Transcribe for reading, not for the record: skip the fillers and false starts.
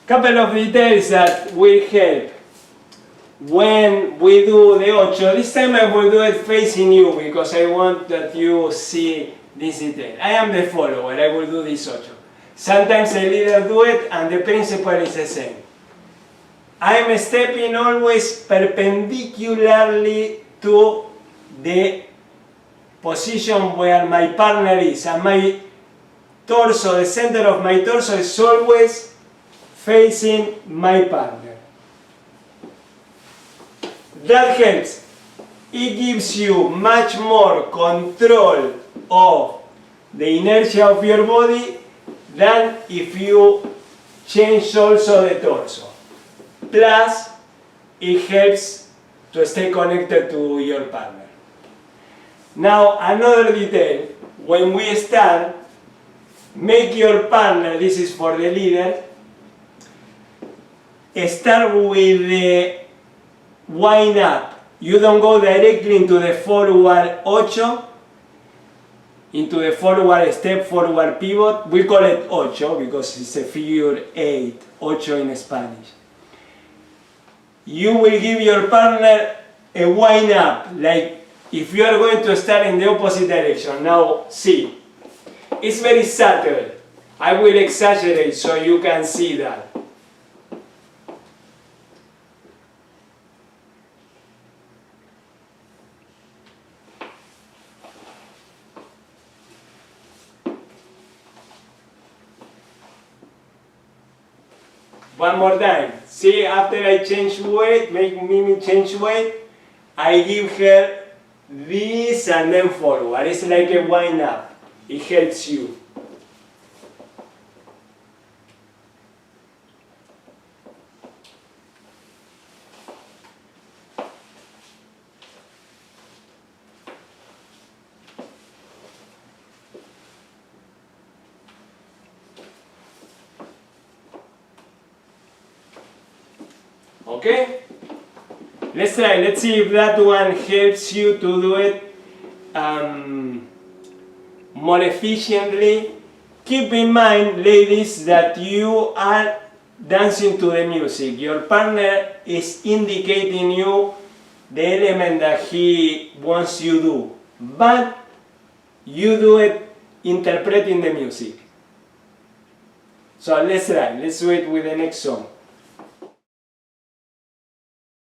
Couple of details that will help when we do the ocho. This time I will do it facing you because I want that you see this detail. I am the follower, I will do this ocho. Sometimes the leader do it and the principle is the same. I'm stepping always perpendicularly to the position where my partner is, and my torso, the center of my torso is always facing my partner. That helps. It gives you much more control of the inertia of your body than if you change also the torso. Plus, it helps to stay connected to your partner. Now, another detail, when we stand, make your partner, this is for the leader, start with the wind up. You don't go directly into the forward ocho, into the forward step, forward pivot. We call it ocho because it's a figure 8, ocho in Spanish. You will give your partner a wind up, like if you are going to start in the opposite direction. Now see, it's very subtle. I will exaggerate so you can see that. One more time. See, after I change weight, make Mimi change weight, I give her this and then forward. It's like a wind up. It helps you. Okay? Let's try. Let's see if that one helps you to do it more efficiently. Keep in mind, ladies, that you are dancing to the music. Your partner is indicating you the element that he wants you to do, but you do it interpreting the music. So let's try. Let's do it with the next song.